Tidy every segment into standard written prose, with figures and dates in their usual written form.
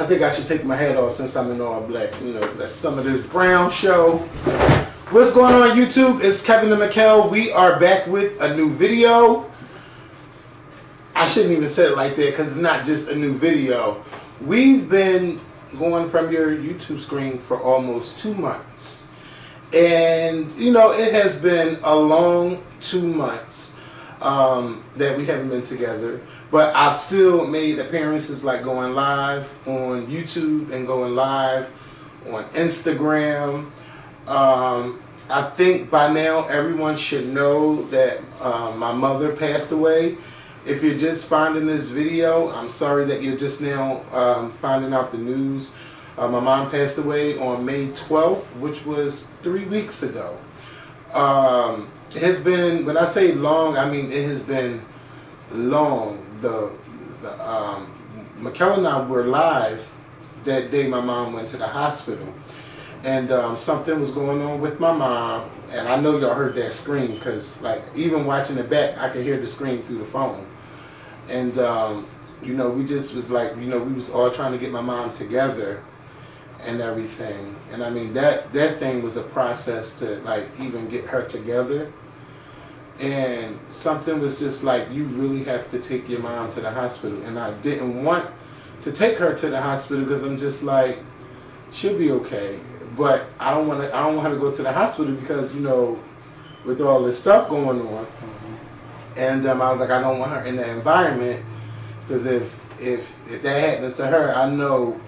think I should take my hat off since I'm in all black. You know, that's some of this brown show. What's going on YouTube? It's Kevin and Mikkel. We are back with a new video. I shouldn't even say it like that because it's not just a new video. We've been going from your YouTube screen for almost 2 months. And, you know, it has been a long 2 months that we haven't been together. But I've still made appearances like going live on YouTube and going live on Instagram. I think by now everyone should know that my mother passed away. If you're just finding this video, I'm sorry that you're just now finding out the news. My mom passed away on May 12th, which was 3 weeks ago. It has been, when I say long, I mean it has been long. Mikkel and I were live that day my mom went to the hospital. And something was going on with my mom. And I know y'all heard that scream because, like, even watching it back, I could hear the scream through the phone. And, you know, we just was like, you know, we was all trying to get my mom together and everything. And I mean, that thing was a process to, like, even get her together. And something was just like, you really have to take your mom to the hospital. And I didn't want to take her to the hospital because I'm just like, she'll be okay. But I don't want her to go to the hospital because, you know, with all this stuff going on. And I was like, I don't want her in that environment because if that happens to her, I know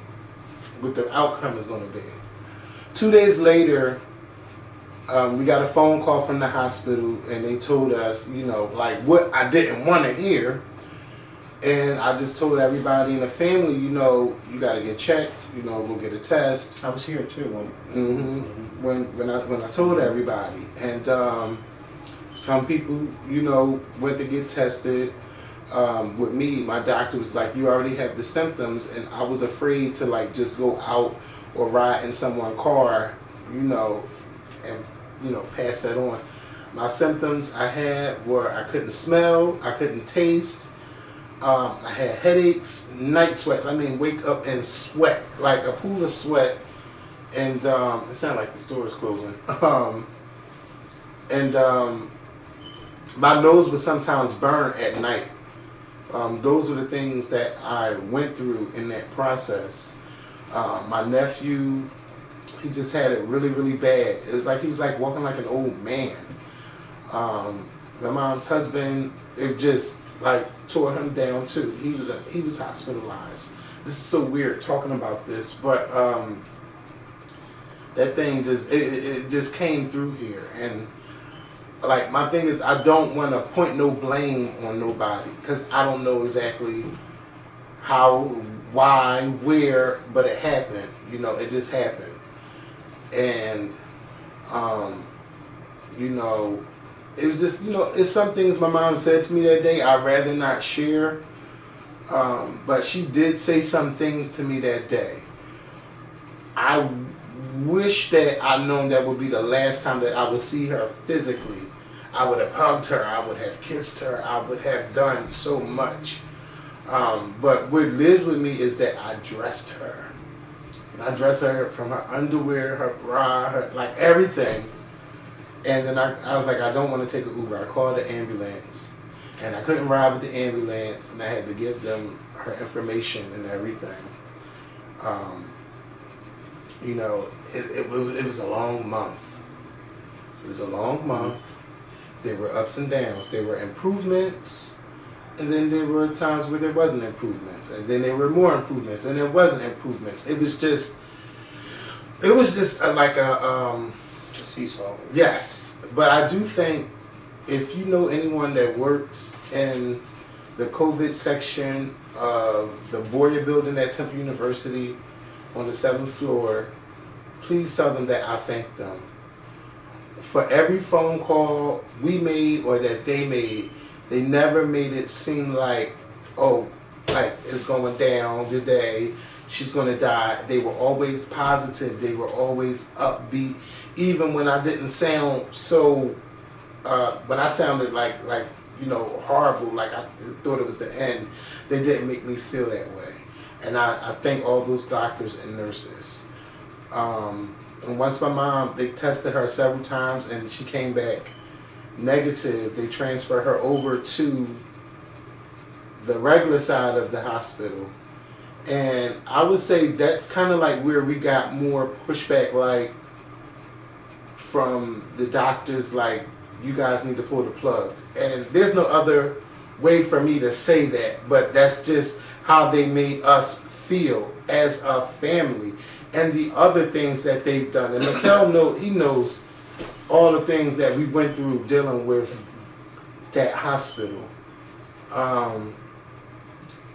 what the outcome is going to be. 2 days later, we got a phone call from the hospital and they told us, you know, like what I didn't want to hear. And I just told everybody in the family, you know, you got to get checked, you know, go get a test. I was here too when I told everybody. And some people, you know, went to get tested. With me, my doctor was like, you already have the symptoms. And I was afraid to, like, just go out or ride in someone's car, you know, and, you know, pass that on. My symptoms I had were I couldn't smell, I couldn't taste. I had headaches, night sweats. I mean, wake up and sweat, like a pool of sweat. And it sounded like the store is closing. My nose would sometimes burn at night. Those are the things that I went through in that process. My nephew, he just had it really, really bad. It was like he was like walking like an old man. My mom's husband, it just like tore him down too. He was hospitalized. This is so weird talking about this, but that thing just it just came through here. And like my thing is, I don't want to point no blame on nobody because I don't know exactly how, why, where, but it happened. You know, it just happened. And you know, it was just, you know, it's some things my mom said to me that day I'd rather not share. But she did say some things to me that day. I wish that I'd known that would be the last time that I would see her physically. I would have hugged her, I would have kissed her, I would have done so much. But what lives with me is that I dressed her. And I dressed her from her underwear, her bra, her, like everything. And then I was like, I don't want to take an Uber. I called the ambulance. And I couldn't ride with the ambulance. And I had to give them her information and everything. You know, it was a long month. It was a long month. There were ups and downs. There were improvements. And then there were times where there wasn't improvements. And then there were more improvements. And there wasn't improvements. It was just like a seesaw. Yes, but I do think if you know anyone that works in the COVID section of the Boyer building at Temple University on the 7th floor, please tell them that I thank them. For every phone call we made or that they made, they never made it seem like, oh, like it's going down today, she's going to die. They were always positive. They were always upbeat. Even when I didn't sound so, when I sounded like you know, horrible, like I thought it was the end, they didn't make me feel that way. And I thank all those doctors and nurses. And once my mom, they tested her several times and she came back negative, they transferred her over to the regular side of the hospital. And I would say that's kind of like where we got more pushback, like from the doctors, like, you guys need to pull the plug. And there's no other way for me to say that, but that's just how they made us feel as a family, and the other things that they've done. And Mikkel he knows all the things that we went through dealing with that hospital.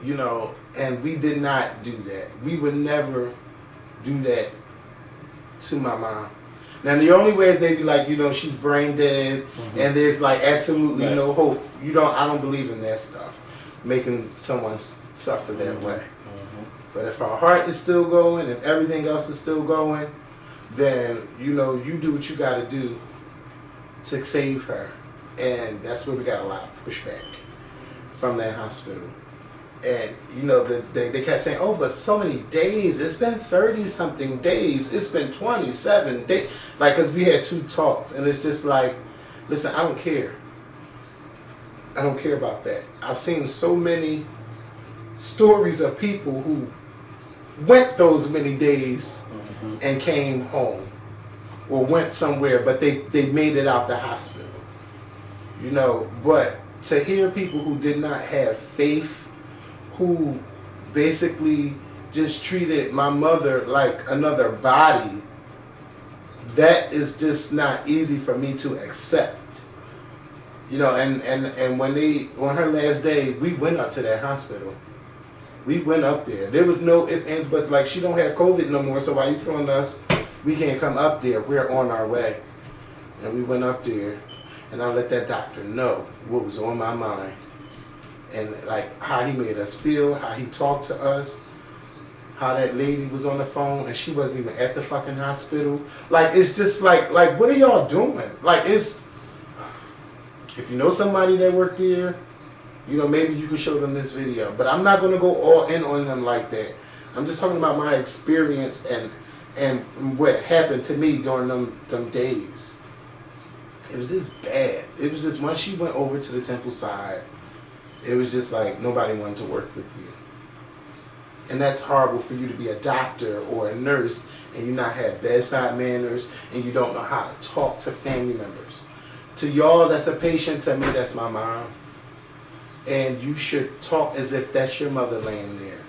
You know, and we did not do that. We would never do that to my mom. Now the only way is they'd be like, you know, she's brain dead, and there's like absolutely no hope. I don't believe in that stuff, making someone suffer that way. But if our heart is still going and everything else is still going, then, you know, you do what you got to do to save her. And that's where we got a lot of pushback from that hospital. And, you know, they kept saying, oh, but so many days. It's been 30-something days. It's been 27 days. Like, because we had 2 talks. And it's just like, listen, I don't care. I don't care about that. I've seen so many stories of people who went those many days and came home, or went somewhere, but they made it out the hospital. You know, but to hear people who did not have faith, who basically just treated my mother like another body, that is just not easy for me to accept. You know, and on her last day, we went up to that hospital. We went up there. There was no ifs, ands, buts. Like, she don't have COVID no more, so why you telling us we can't come up there? We're on our way. And we went up there, and I let that doctor know what was on my mind. And, like, how he made us feel, how he talked to us, how that lady was on the phone, and she wasn't even at the fucking hospital. Like, it's just like what are y'all doing? Like, it's... If you know somebody that worked there, you know, maybe you could show them this video. But I'm not going to go all in on them like that. I'm just talking about my experience and what happened to me during them days. It was just bad. It was just, once she went over to the Temple side, it was just like nobody wanted to work with you. And that's horrible for you to be a doctor or a nurse and you not have bedside manners and you don't know how to talk to family members. To y'all, that's a patient. To me, that's my mom. And you should talk as if that's your mother laying there.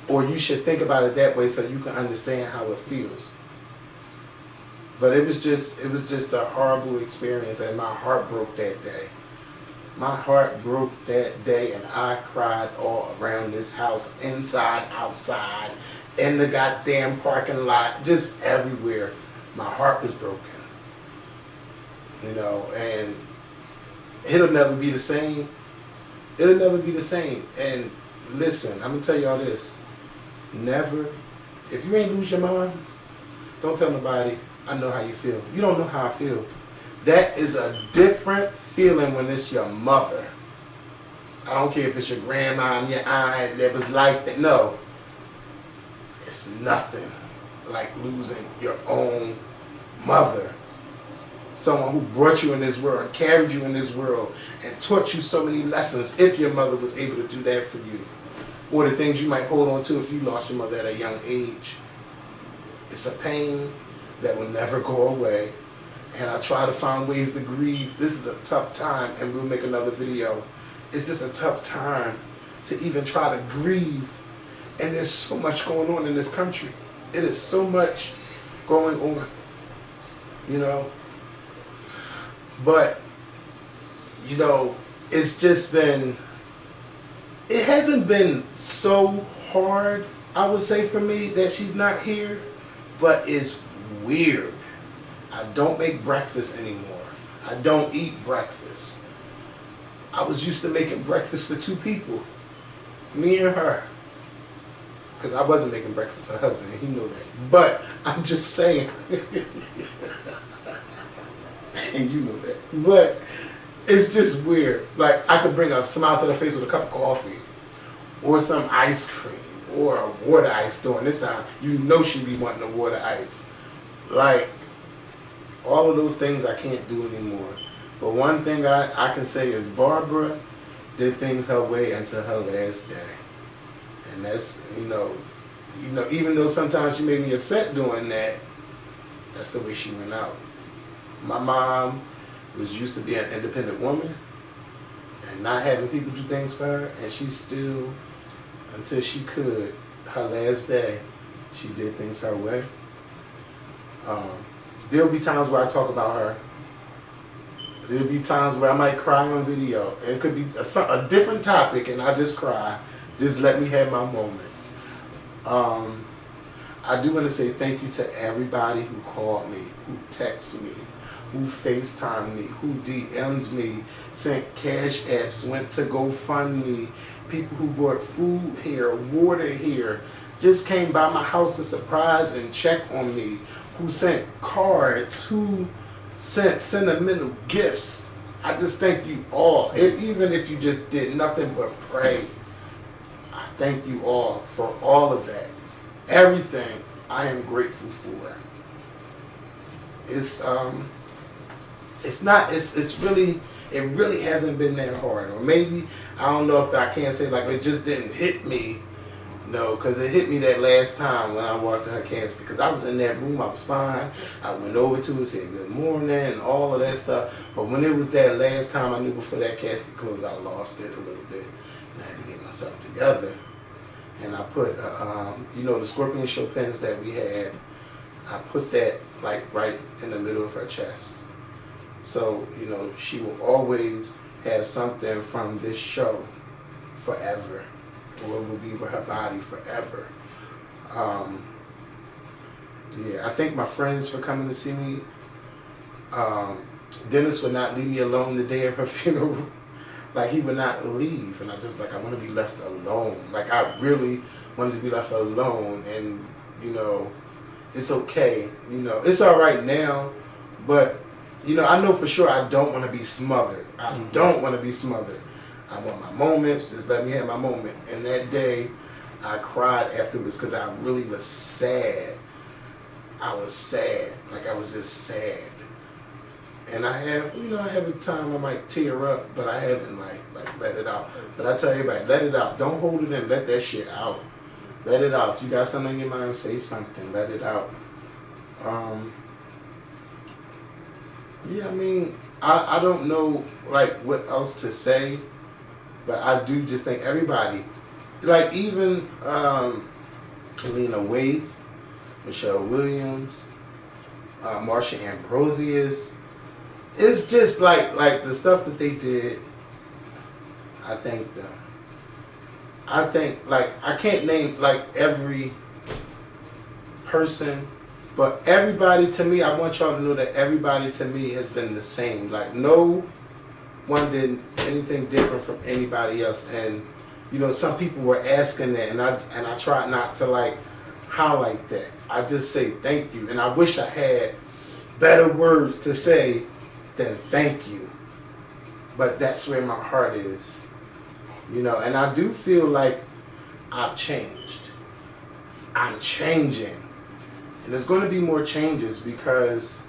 Or you should think about it that way so you can understand how it feels. But it was just a horrible experience, and my heart broke that day. My heart broke that day, and I cried all around this house, inside, outside, in the goddamn parking lot, just everywhere. My heart was broken. You know, and it'll never be the same. It'll never be the same. And listen, I'm going to tell y'all this. Never, if you ain't lose your mind, don't tell nobody, I know how you feel. You don't know how I feel. That is a different feeling when it's your mother. I don't care if it's your grandma and your aunt that was like that. No. It's nothing like losing your own mother. Someone who brought you in this world and carried you in this world and taught you so many lessons, if your mother was able to do that for you. Or the things you might hold on to if you lost your mother at a young age. It's a pain that will never go away. And I try to find ways to grieve. This is a tough time, and we'll make another video. It's just a tough time to even try to grieve. And there's so much going on in this country. It is so much going on. You know? But, you know, it's just been, it hasn't been so hard, I would say, for me that she's not here, but it's weird. I don't make breakfast anymore. I don't eat breakfast. I was used to making breakfast for 2 people, me and her, because I wasn't making breakfast for her husband, and he knew that. But I'm just saying. And you know that. But it's just weird. Like, I could bring a smile to the face with a cup of coffee, or some ice cream, or a water ice during this time, you know she be wanting a water ice. Like, all of those things I can't do anymore. But one thing I can say is Barbara did things her way until her last day. And that's, even though sometimes she made me upset doing that, that's the way she went out. My mom was used to be an independent woman and not having people do things for her, and she still, until she could, her last day, she did things her way. There'll be times where I talk about her. There'll be times where I might cry on video. It could be a different topic and I just cry. Just let me have my moment. I do want to say thank you to everybody who called me, who texted me, who FaceTimed me, who DM'd me, sent cash apps, went to GoFundMe, people who brought food here, water here, just came by my house to surprise and check on me, who sent cards, who sent sentimental gifts. I just thank you all. Even if you just did nothing but pray, I thank you all for all of that. Everything I am grateful for. It really hasn't been that hard. Or maybe, I don't know if I can't say like it just didn't hit me. No, because it hit me that last time when I walked to her casket. Because I was in that room, I was fine. I went over to her, said good morning, and all of that stuff. But when it was that last time, I knew before that casket closed, I lost it a little bit. And I had to get myself together. And I put, the Skorpion Show pins that we had, I put that like right in the middle of her chest. So, she will always have something from this show forever. Or will be with her body forever. I thank my friends for coming to see me. Dennis would not leave me alone the day of her funeral. Like, he would not leave. And I want to be left alone. Like, I really wanted to be left alone. And, it's okay. It's all right now. But, I know for sure I don't want to be smothered. I don't want to be smothered. I want my moments, just let me have my moment. And that day, I cried afterwards because I really was sad. I was sad. Like, I was just sad. And I have a time I might tear up, but I haven't, like let it out. But I tell everybody, let it out. Don't hold it in. Let that shit out. Let it out. If you got something in your mind, say something. Let it out. I don't know, what else to say. But I do just think everybody, like even Lena Waithe, Michelle Williams, Marsha Ambrosius, it's just like the stuff that they did, I thank them. I think, I can't name, every person, but everybody to me, I want y'all to know that everybody to me has been the same. No one did anything different from anybody else, and some people were asking that, and I tried not to highlight that. I just say thank you, and I wish I had better words to say than thank you, but that's where my heart is, and I do feel like I've changed. I'm changing, and there's going to be more changes because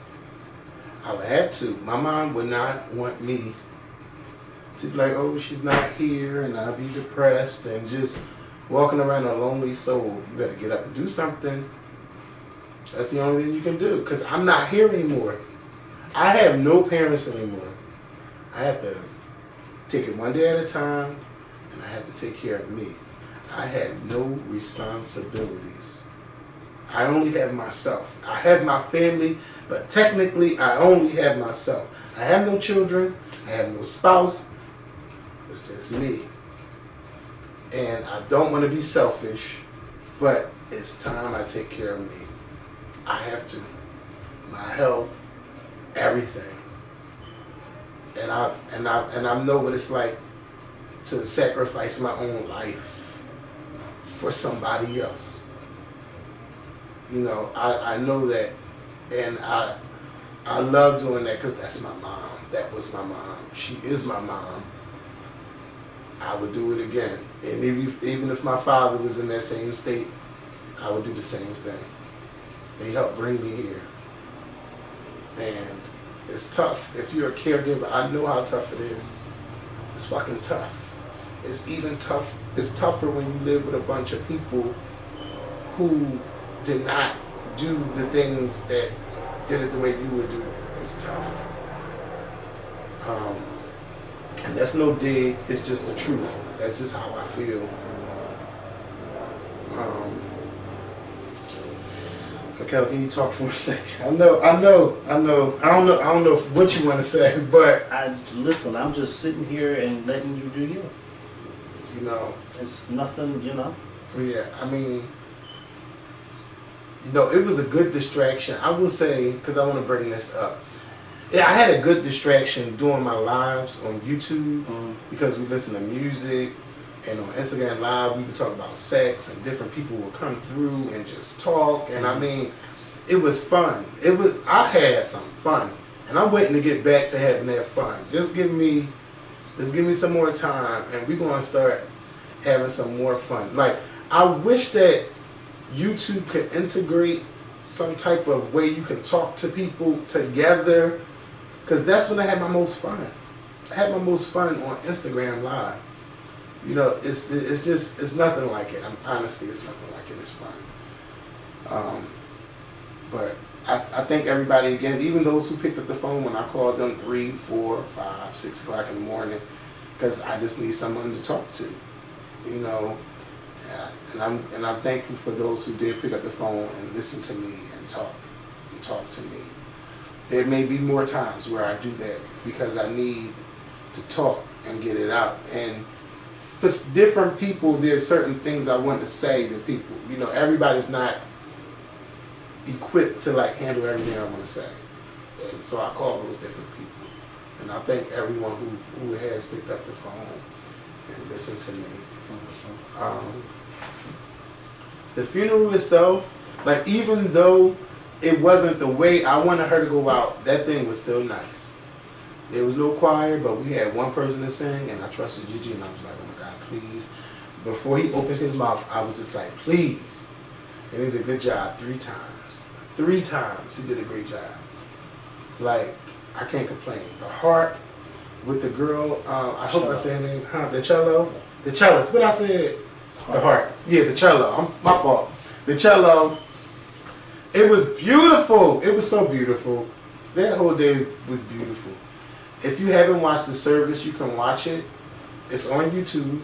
I would have to. My mom would not want me to be like, oh, she's not here, and I'll be depressed and just walking around a lonely soul. You better get up and do something. That's the only thing you can do, because I'm not here anymore. I have no parents anymore. I have to take it one day at a time, and I have to take care of me. I have no responsibilities. I only have myself. I have my family, but technically I only have myself. I have no children. I have no spouse. It's just me. And I don't want to be selfish, but it's time I take care of me. I have to. My health, everything. And I know what it's like to sacrifice my own life for somebody else. I know that, and I love doing that because that's my mom. That was my mom. She is my mom. I would do it again. And even if my father was in that same state, I would do the same thing. They helped bring me here. And it's tough. If you're a caregiver, I know how tough it is. It's fucking tough. It's even tough. It's tougher when you live with a bunch of people who did not do the things that did it the way you would do it. It's tough. And that's no dig. It's just the truth. That's just how I feel. Mikhail, can you talk for a second? I don't know what you want to say, but listen. I'm just sitting here and letting you do you. You know, it's nothing. You know. Yeah, I mean, you know, it was a good distraction. I will say, because I want to bring this up. Yeah, I had a good distraction doing my lives on YouTube because we listen to music, and on Instagram Live we would talk about sex, and different people would come through and just talk, and I mean, it was fun. I had some fun, and I'm waiting to get back to having that fun. Just give me some more time, and we're gonna start having some more fun. Like, I wish that YouTube could integrate some type of way you can talk to people together, because that's when I had my most fun. I had my most fun on Instagram Live. You know, it's nothing like it. Honestly, it's nothing like it. It's fun. But I thank everybody again, even those who picked up the phone when I called them 3, 4, 5, 6 o'clock in the morning, because I just need someone to talk to. You know, and I'm thankful for those who did pick up the phone and listen to me and talk to me. There may be more times where I do that because I need to talk and get it out. And for different people, there's certain things I want to say to people. You know, everybody's not equipped to like handle everything I want to say. And so I call those different people. And I thank everyone who has picked up the phone and listened to me. The funeral itself, like, even though it wasn't the way I wanted her to go out, that thing was still nice. There was no choir, but we had one person to sing, and I trusted Gigi, and I was like, oh my God, please. Before he opened his mouth, I was just like, please. And he did a good job 3 times. 3 times he did a great job. Like, I can't complain. The heart with the girl, I hope I said her name, the cello. The cellist, what I said? The heart. Yeah, the cello. My fault. The cello. It was beautiful. It was so beautiful. That whole day was beautiful. If you haven't watched the service, you can watch it. It's on YouTube.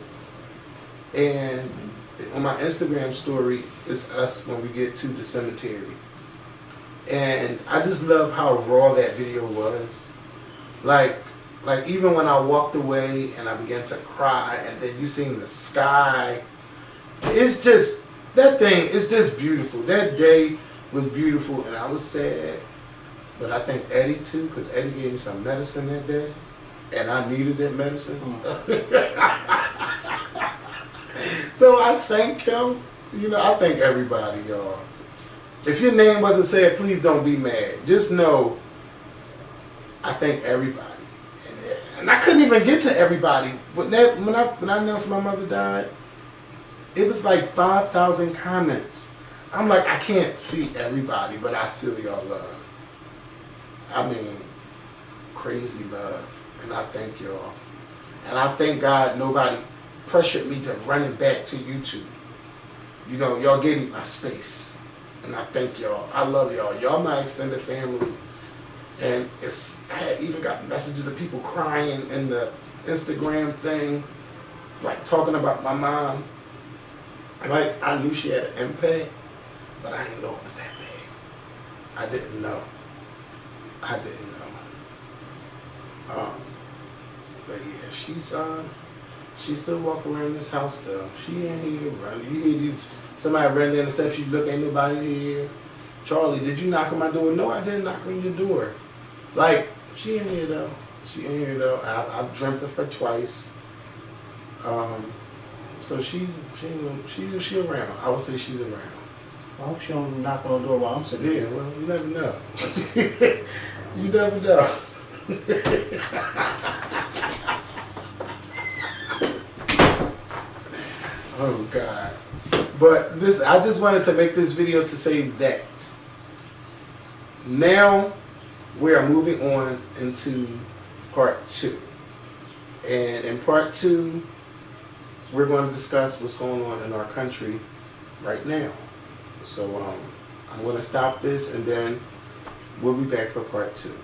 And on my Instagram story, it's us when we get to the cemetery. And I just love how raw that video was. Like even when I walked away and I began to cry, and then you seen the sky, it's just, that thing is just beautiful. That day was beautiful, and I was sad, but I thank Eddie too, because Eddie gave me some medicine that day, and I needed that medicine. So I thank him. You know, I thank everybody, y'all. If your name wasn't said, please don't be mad. Just know I thank everybody. And I couldn't even get to everybody. When I announced my mother died, it was like 5,000 comments. I'm like, I can't see everybody, but I feel y'all love. I mean, crazy love. And I thank y'all. And I thank God nobody pressured me to run it back to YouTube. You know, y'all gave me my space. And I thank y'all. I love y'all. Y'all my extended family. And I had even got messages of people crying in the Instagram thing, like talking about my mom. Like, I knew she had an MPA, but I didn't know it was that bad. I didn't know. But yeah, she's still walking around this house though. She ain't here running. You hear somebody running in the steps, you look, ain't nobody here. Charlie, did you knock on my door? No, I didn't knock on your door. Like, she ain't here though. I've dreamt of her twice. So she around. I would say she's around. I hope she don't knock on the door while I'm sitting here. Yeah, well, you never know. You never know. Oh God. But I just wanted to make this video to say that now we are moving on into part 2. And in part 2, we're going to discuss what's going on in our country right now. So I'm going to stop this and then we'll be back for part 2.